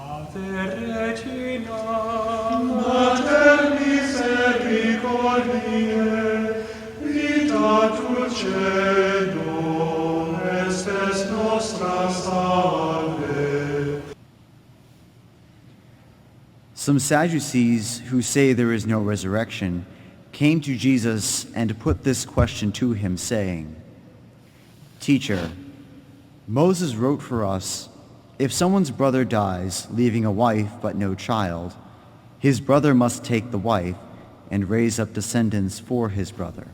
Ave Regina, Mater misericordiae, vita dulcedo, estes nostra salve. Some Sadducees who say there is no resurrection came to Jesus and put this question to him, saying, Teacher, Moses wrote for us, if someone's brother dies, leaving a wife but no child, his brother must take the wife and raise up descendants for his brother.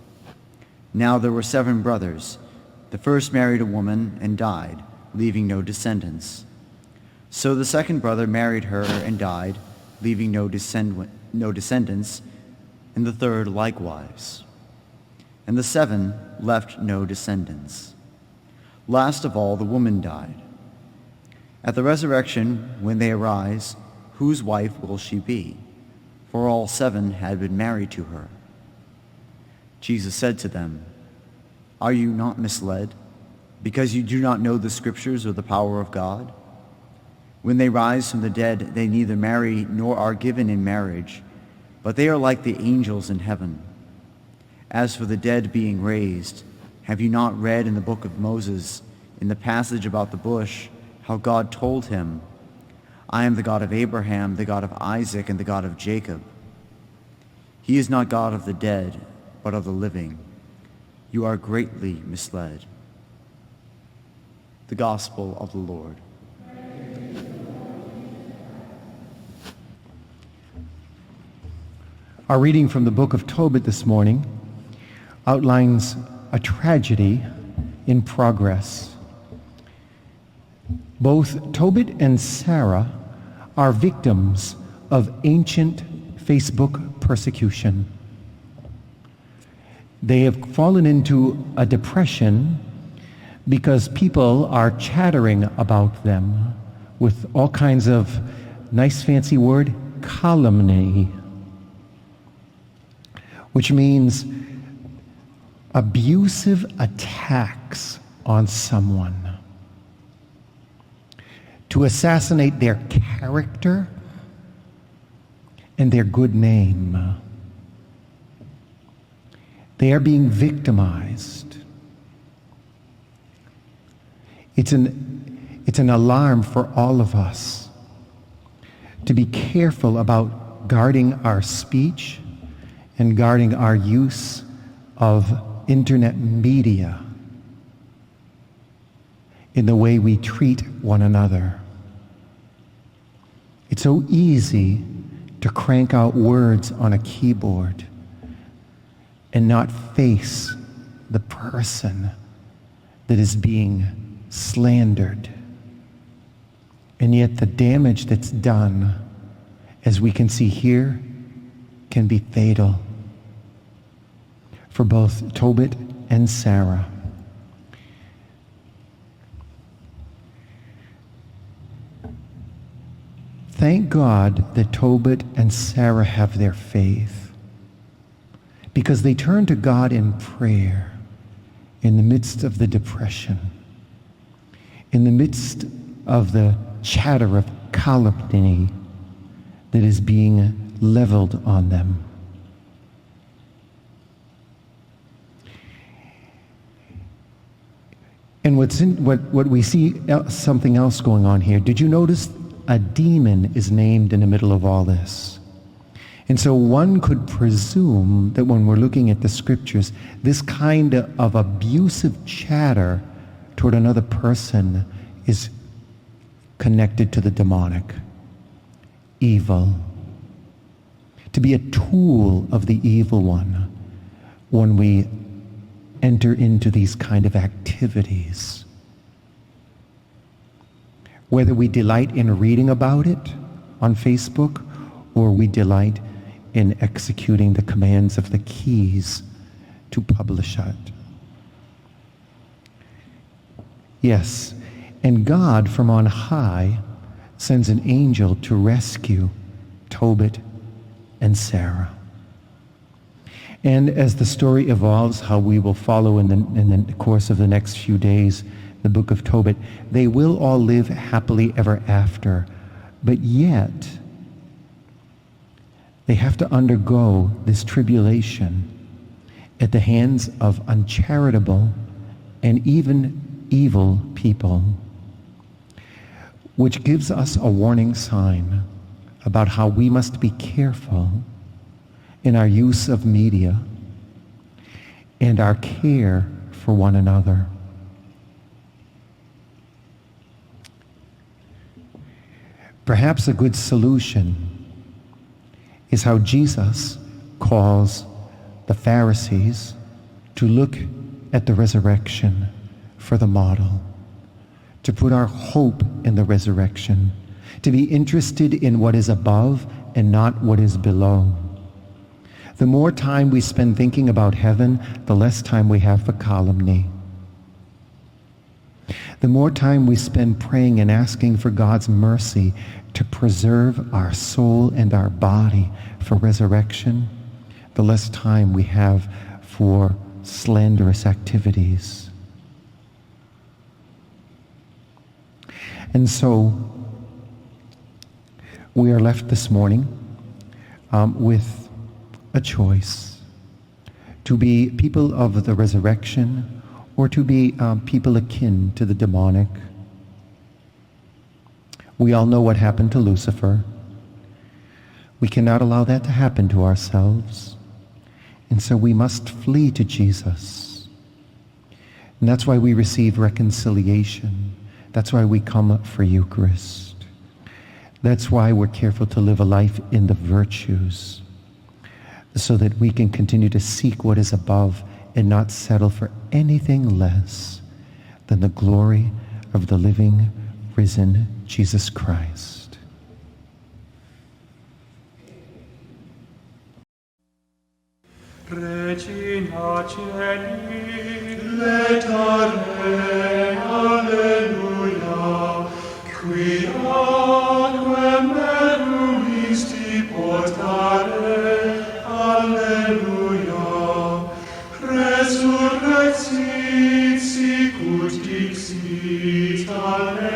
Now there were 7 brothers. The first married a woman and died, leaving no descendants. So the second brother married her and died, leaving no descendants, and the third likewise. And the 7 left no descendants. Last of all, the woman died. At the resurrection, when they arise, whose wife will she be? For all 7 had been married to her. Jesus said to them, Are you not misled, because you do not know the Scriptures or the power of God? When they rise from the dead, they neither marry nor are given in marriage, but they are like the angels in heaven. As for the dead being raised, have you not read in the book of Moses, in the passage about the bush, how God told him, I am the God of Abraham, the God of Isaac, and the God of Jacob. He is not God of the dead, but of the living. You are greatly misled. The Gospel of the Lord. Our reading from the book of Tobit this morning outlines a tragedy in progress. Both Tobit and Sarah are victims of ancient Facebook persecution. They have fallen into a depression because people are chattering about them with all kinds of nice fancy word, calumny, which means abusive attacks on someone to assassinate their character and their good name. They are being victimized. It's an alarm for all of us to be careful about guarding our speech and guarding our use of internet media in the way we treat one another. It's so easy to crank out words on a keyboard and not face the person that is being slandered. And yet the damage that's done, as we can see here, can be fatal for both Tobit and Sarah. Thank God that Tobit and Sarah have their faith, because they turn to God in prayer in the midst of the depression, in the midst of the chatter of calumny that is being leveled on them. And what we see something else going on here. Did you notice a demon is named in the middle of all this? And so one could presume that when we're looking at the scriptures, this kind of abusive chatter toward another person is connected to the demonic, evil, to be a tool of the evil one when we enter into these kind of activities. Whether we delight in reading about it on Facebook or we delight in executing the commands of the keys to publish it. Yes, and God from on high sends an angel to rescue Tobit and Sarah. And as the story evolves, how we will follow in the course of the next few days, the book of Tobit, they will all live happily ever after, But yet, they have to undergo this tribulation at the hands of uncharitable and even evil people, which gives us a warning sign about how we must be careful in our use of media and our care for one another. Perhaps a good solution is how Jesus calls the Pharisees to look at the resurrection for the model, to put our hope in the resurrection, to be interested in what is above and not what is below. The more time we spend thinking about heaven, the less time we have for calumny. The more time we spend praying and asking for God's mercy to preserve our soul and our body for resurrection, the less time we have for slanderous activities. And so we are left this morning with a choice: to be people of the resurrection or to be people akin to the demonic. We all know what happened to Lucifer. We cannot allow that to happen to ourselves. And so we must flee to Jesus. And that's why we receive reconciliation. That's why we come up for Eucharist. That's why we're careful to live a life in the virtues, so that we can continue to seek what is above and not settle for anything less than the glory of the living, risen Jesus Christ. Regina Celi, letare, alleluia, qui aquam meruisti portare, alleluia, resurrexit sicut dixit, alleluia.